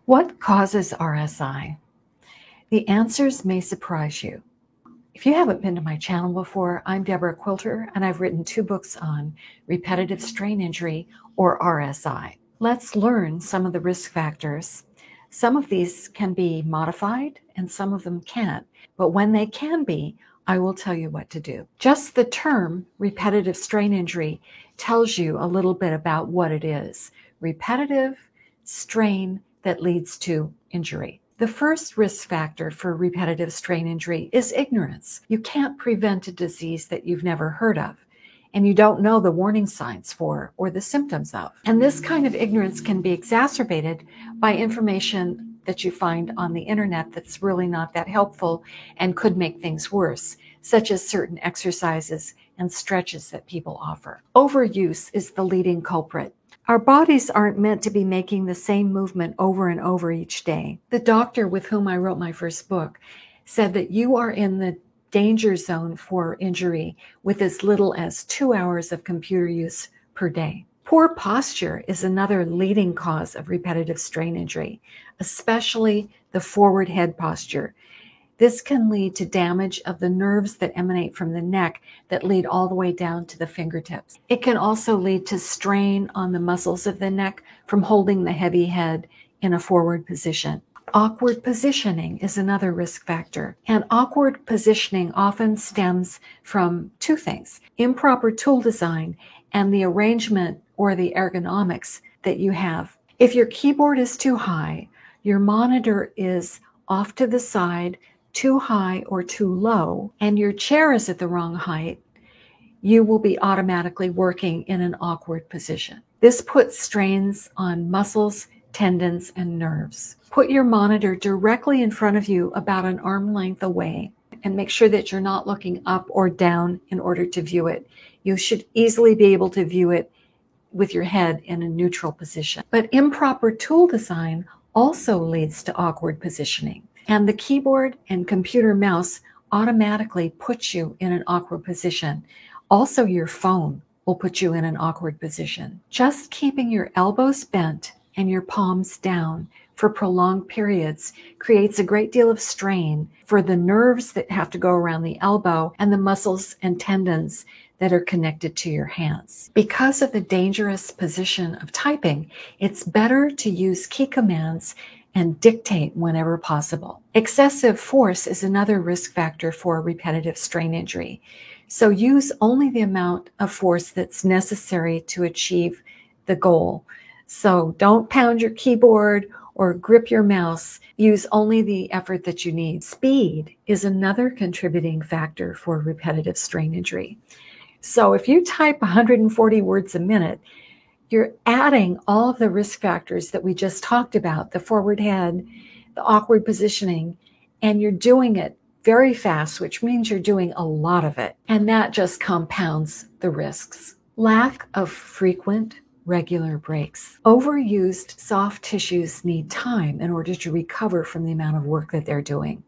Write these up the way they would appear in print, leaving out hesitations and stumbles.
What causes RSI? The answers may surprise you. If you haven't been to my channel before, I'm Deborah Quilter, and I've written 2 books on repetitive strain injury, or RSI. Let's learn some of the risk factors. Some of these can be modified, and some of them can't. But when they can be, I will tell you what to do. Just the term repetitive strain injury tells you a little bit about what it is. Repetitive strain that leads to injury. The first risk factor for repetitive strain injury is ignorance. You can't prevent a disease that you've never heard of, and you don't know the warning signs for or the symptoms of. And this kind of ignorance can be exacerbated by information that you find on the internet that's really not that helpful and could make things worse, such as certain exercises and stretches that people offer. Overuse is the leading culprit. Our bodies aren't meant to be making the same movement over and over each day. The doctor with whom I wrote my first book said that you are in the danger zone for injury with as little as 2 hours of computer use per day. Poor posture is another leading cause of repetitive strain injury, especially the forward head posture. This can lead to damage of the nerves that emanate from the neck that lead all the way down to the fingertips. It can also lead to strain on the muscles of the neck from holding the heavy head in a forward position. Awkward positioning is another risk factor, and awkward positioning often stems from 2 things: improper tool design and the arrangement or the ergonomics that you have. If your keyboard is too high, your monitor is off to the side, too high or too low, and your chair is at the wrong height, you will be automatically working in an awkward position. This puts strains on muscles, tendons, and nerves. Put your monitor directly in front of you, about an arm length away, and make sure that you're not looking up or down in order to view it. You should easily be able to view it with your head in a neutral position. But improper tool design also leads to awkward positioning. And the keyboard and computer mouse automatically put you in an awkward position. Also, your phone will put you in an awkward position. Just keeping your elbows bent and your palms down for prolonged periods creates a great deal of strain for the nerves that have to go around the elbow and the muscles and tendons that are connected to your hands. Because of the dangerous position of typing, it's better to use key commands and dictate whenever possible. Excessive force is another risk factor for repetitive strain injury. So use only the amount of force that's necessary to achieve the goal. So don't pound your keyboard or grip your mouse. Use only the effort that you need. Speed is another contributing factor for repetitive strain injury. So if you type 140 words a minute, you're adding all of the risk factors that we just talked about, the forward head, the awkward positioning, and you're doing it very fast, which means you're doing a lot of it. And that just compounds the risks. Lack of frequent, regular breaks. Overused soft tissues need time in order to recover from the amount of work that they're doing.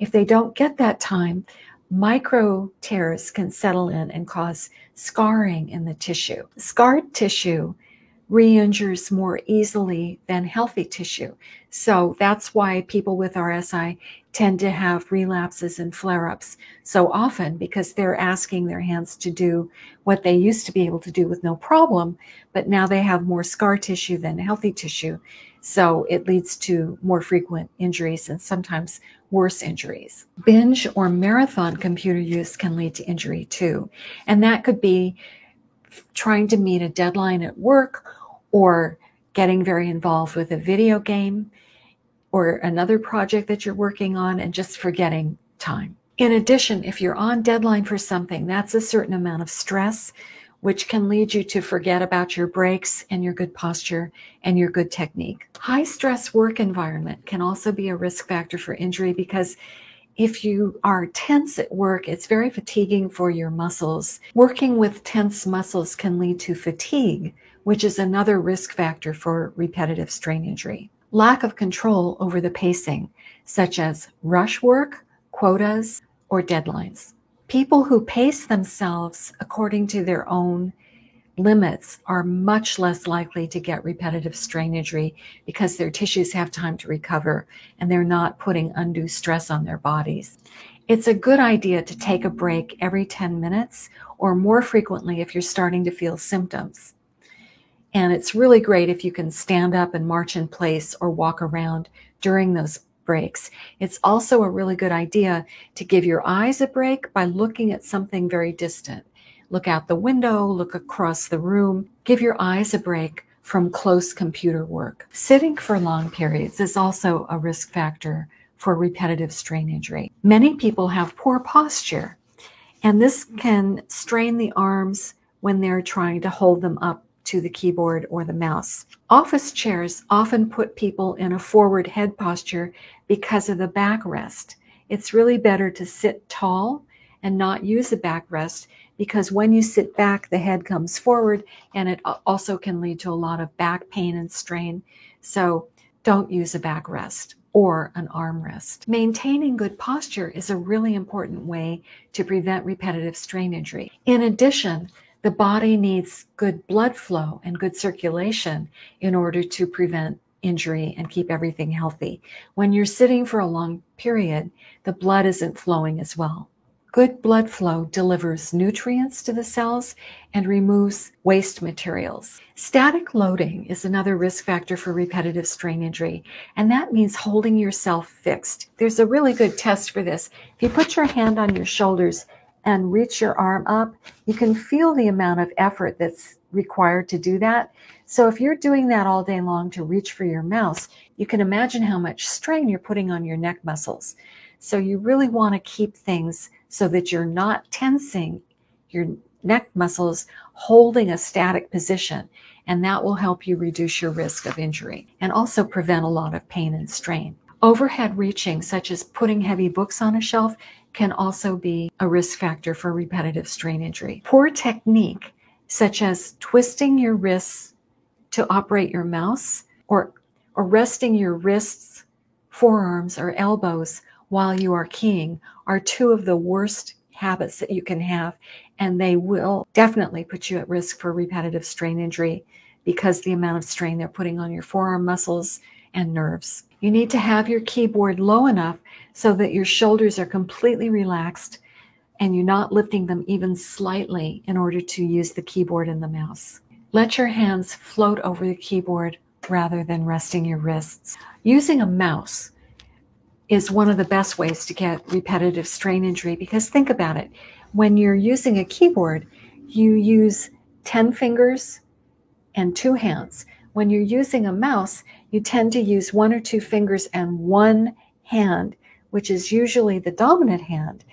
If they don't get that time, micro tears can settle in and cause scarring in the tissue. Scarred tissue re-injures more easily than healthy tissue. So that's why people with RSI tend to have relapses and flare-ups so often, because they're asking their hands to do what they used to be able to do with no problem, but now they have more scar tissue than healthy tissue. So it leads to more frequent injuries and sometimes worse injuries. Binge or marathon computer use can lead to injury too. And that could be trying to meet a deadline at work, or getting very involved with a video game or another project that you're working on and just forgetting time. In addition, if you're on deadline for something, that's a certain amount of stress, which can lead you to forget about your breaks and your good posture and your good technique. High stress work environment can also be a risk factor for injury, because if you are tense at work, it's very fatiguing for your muscles. Working with tense muscles can lead to fatigue, which is another risk factor for repetitive strain injury. Lack of control over the pacing, such as rush work, quotas, or deadlines. People who pace themselves according to their own limits are much less likely to get repetitive strain injury because their tissues have time to recover and they're not putting undue stress on their bodies. It's a good idea to take a break every 10 minutes or more frequently if you're starting to feel symptoms. And it's really great if you can stand up and march in place or walk around during those breaks. It's also a really good idea to give your eyes a break by looking at something very distant. Look out the window, look across the room, give your eyes a break from close computer work. Sitting for long periods is also a risk factor for repetitive strain injury. Many people have poor posture, and this can strain the arms when they're trying to hold them up to the keyboard or the mouse. Office chairs often put people in a forward head posture because of the backrest. It's really better to sit tall and not use a backrest, because when you sit back, the head comes forward, and it also can lead to a lot of back pain and strain. So don't use a backrest or an armrest. Maintaining good posture is a really important way to prevent repetitive strain injury. In addition, the body needs good blood flow and good circulation in order to prevent injury and keep everything healthy. When you're sitting for a long period, the blood isn't flowing as well. Good blood flow delivers nutrients to the cells and removes waste materials. Static loading is another risk factor for repetitive strain injury, and that means holding yourself fixed. There's a really good test for this. If you put your hand on your shoulders and reach your arm up, you can feel the amount of effort that's required to do that. So if you're doing that all day long to reach for your mouse, you can imagine how much strain you're putting on your neck muscles. So you really want to keep things so that you're not tensing your neck muscles, holding a static position, and that will help you reduce your risk of injury and also prevent a lot of pain and strain. Overhead reaching, such as putting heavy books on a shelf, can also be a risk factor for repetitive strain injury. Poor technique, such as twisting your wrists to operate your mouse or resting your wrists, forearms, or elbows while you are keying, are two of the worst habits that you can have, and they will definitely put you at risk for repetitive strain injury because the amount of strain they're putting on your forearm muscles and nerves. You need to have your keyboard low enough so that your shoulders are completely relaxed and you're not lifting them even slightly in order to use the keyboard and the mouse. Let your hands float over the keyboard rather than resting your wrists. Using a mouse is one of the best ways to get repetitive strain injury, because think about it. When you're using a keyboard, you use 10 fingers and 2 hands. When you're using a mouse, you tend to use 1 or 2 fingers and 1 hand, which is usually the dominant hand.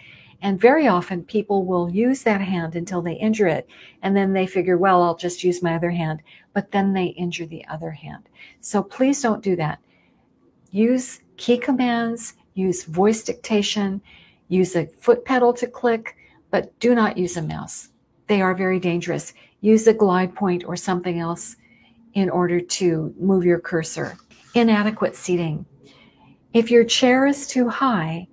And very often people will use that hand until they injure it, and then they figure, well, I'll just use my other hand, but then they injure the other hand. So please don't do that. Use key commands, use voice dictation, use a foot pedal to click, but do not use a mouse. They are very dangerous. Use a glide point or something else in order to move your cursor. Inadequate seating. If your chair is too high,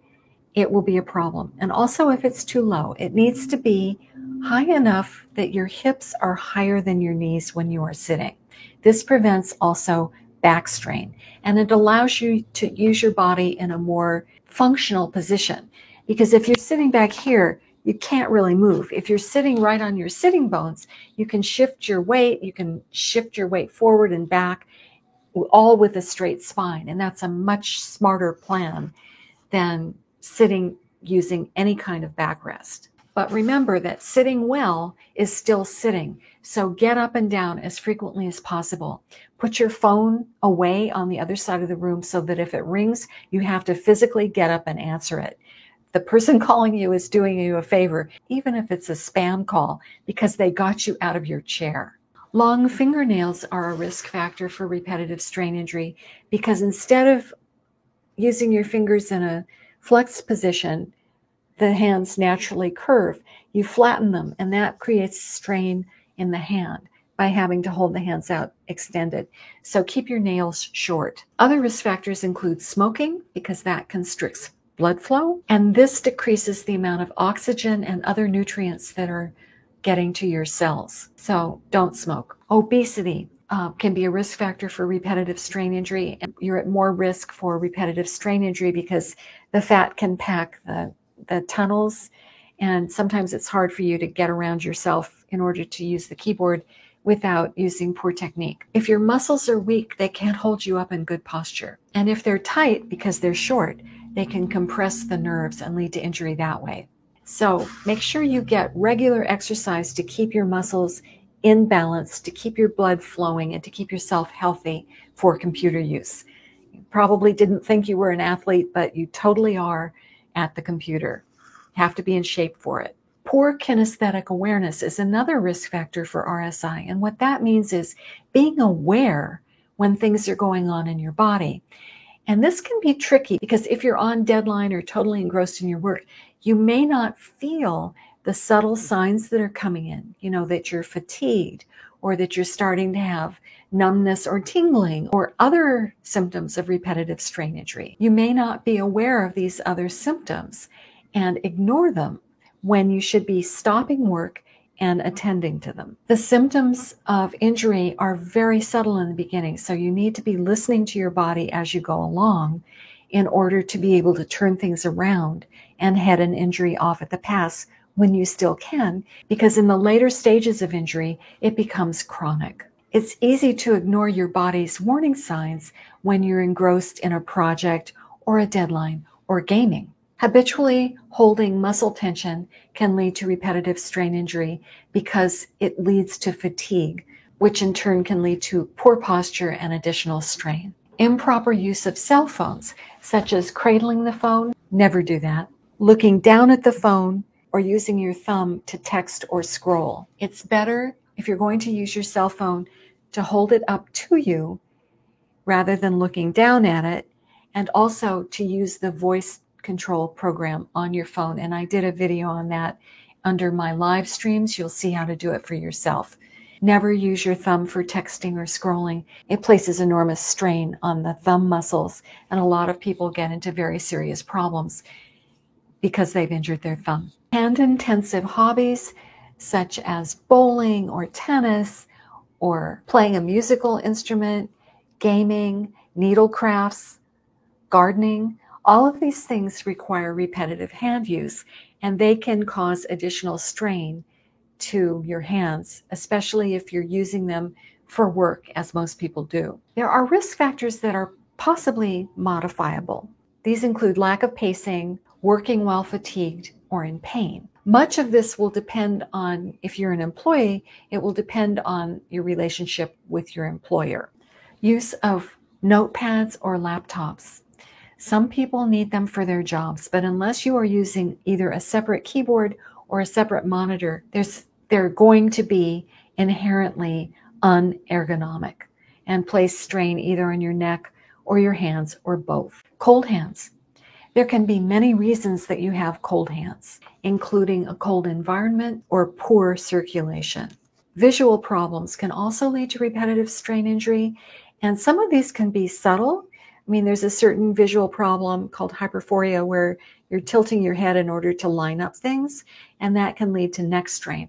it will be a problem. And also if it's too low, it needs to be high enough that your hips are higher than your knees when you are sitting. This prevents also back strain, and it allows you to use your body in a more functional position, because if you're sitting back here, you can't really move. If you're sitting right on your sitting bones, you can shift your weight, forward and back, all with a straight spine, and that's a much smarter plan than sitting using any kind of backrest. But remember that sitting well is still sitting, so get up and down as frequently as possible. Put your phone away on the other side of the room so that if it rings, you have to physically get up and answer it. The person calling you is doing you a favor, even if it's a spam call, because they got you out of your chair. Long fingernails are a risk factor for repetitive strain injury, because instead of using your fingers in a flexed position, the hands naturally curve. You flatten them, and that creates strain in the hand by having to hold the hands out extended. So keep your nails short. Other risk factors include smoking, because that constricts blood flow, and this decreases the amount of oxygen and other nutrients that are getting to your cells. So don't smoke. Obesity can be a risk factor for repetitive strain injury. And you're at more risk for repetitive strain injury because the fat can pack the tunnels, and sometimes it's hard for you to get around yourself in order to use the keyboard without using poor technique. If your muscles are weak, they can't hold you up in good posture. And if they're tight because they're short, they can compress the nerves and lead to injury that way. So make sure you get regular exercise to keep your muscles in balance, to keep your blood flowing, and to keep yourself healthy for computer use. You probably didn't think you were an athlete, but you totally are at the computer. You have to be in shape for it. Poor kinesthetic awareness is another risk factor for RSI. And what that means is being aware when things are going on in your body. And this can be tricky because if you're on deadline or totally engrossed in your work, you may not feel the subtle signs that are coming in, that you're fatigued or that you're starting to have numbness or tingling or other symptoms of repetitive strain injury. You may not be aware of these other symptoms and ignore them when you should be stopping work and attending to them. The symptoms of injury are very subtle in the beginning, so you need to be listening to your body as you go along in order to be able to turn things around and head an injury off at the pass when you still can, because in the later stages of injury, it becomes chronic. It's easy to ignore your body's warning signs when you're engrossed in a project or a deadline or gaming. Habitually holding muscle tension can lead to repetitive strain injury because it leads to fatigue, which in turn can lead to poor posture and additional strain. Improper use of cell phones, such as cradling the phone, never do that. Looking down at the phone or using your thumb to text or scroll. It's better, if you're going to use your cell phone, to hold it up to you rather than looking down at it, and also to use the voice control program on your phone. And I did a video on that under my live streams. You'll see how to do it for yourself. Never use your thumb for texting or scrolling. It places enormous strain on the thumb muscles, and a lot of people get into very serious problems because they've injured their thumb. Hand-intensive hobbies such as bowling or tennis or playing a musical instrument, gaming, needle crafts, gardening, all of these things require repetitive hand use, and they can cause additional strain to your hands, especially if you're using them for work, as most people do. There are risk factors that are possibly modifiable. These include lack of pacing, working while fatigued or in pain. Much of this will depend on, if you're an employee, it will depend on your relationship with your employer. Use of notepads or laptops. Some people need them for their jobs, but unless you are using either a separate keyboard or a separate monitor, they're going to be inherently unergonomic and place strain either on your neck or your hands or both. Cold hands. There can be many reasons that you have cold hands, including a cold environment or poor circulation. Visual problems can also lead to repetitive strain injury, and some of these can be subtle. I mean, there's a certain visual problem called hyperphoria where you're tilting your head in order to line up things, and that can lead to neck strain.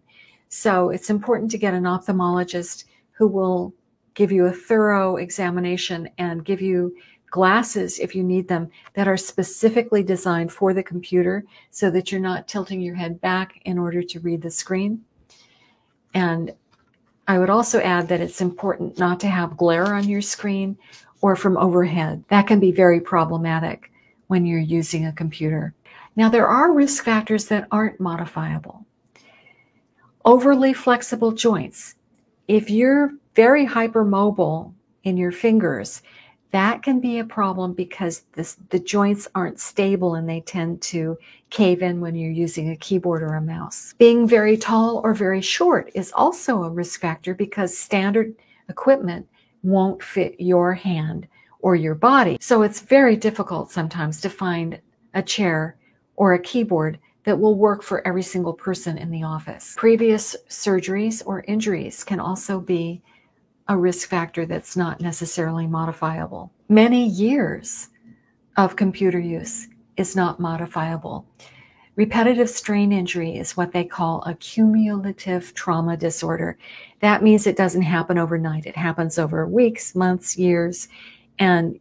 So it's important to get an ophthalmologist who will give you a thorough examination and give you glasses, if you need them, that are specifically designed for the computer so that you're not tilting your head back in order to read the screen. And I would also add that it's important not to have glare on your screen or from overhead. That can be very problematic when you're using a computer. Now, there are risk factors that aren't modifiable. Overly flexible joints. If you're very hypermobile in your fingers, that can be a problem because the joints aren't stable and they tend to cave in when you're using a keyboard or a mouse. Being very tall or very short is also a risk factor because standard equipment won't fit your hand or your body. So it's very difficult sometimes to find a chair or a keyboard that will work for every single person in the office. Previous surgeries or injuries can also be a risk factor that's not necessarily modifiable. Many years of computer use is not modifiable. Repetitive strain injury is what they call a cumulative trauma disorder. That means it doesn't happen overnight. It happens over weeks, months, years, and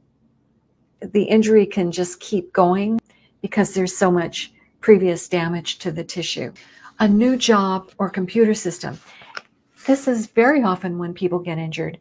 the injury can just keep going because there's so much previous damage to the tissue. A new job or computer system. This is very often when people get injured.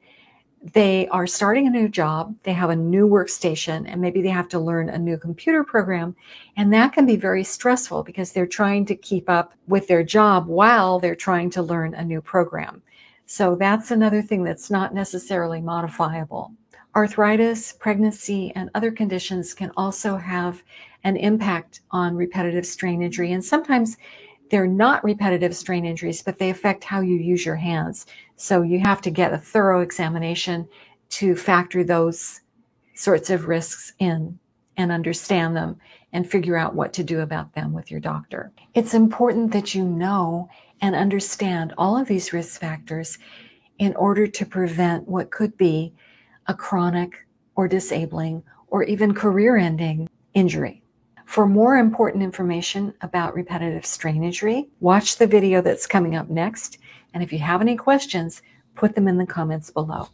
They are starting a new job, they have a new workstation, and maybe they have to learn a new computer program. And that can be very stressful because they're trying to keep up with their job while they're trying to learn a new program. So that's another thing that's not necessarily modifiable. Arthritis, pregnancy, and other conditions can also have an impact on repetitive strain injury. And sometimes they're not repetitive strain injuries, but they affect how you use your hands. So you have to get a thorough examination to factor those sorts of risks in and understand them and figure out what to do about them with your doctor. It's important that you know and understand all of these risk factors in order to prevent what could be a chronic or disabling or even career-ending injury. For more important information about repetitive strain injury, watch the video that's coming up next. And if you have any questions, put them in the comments below.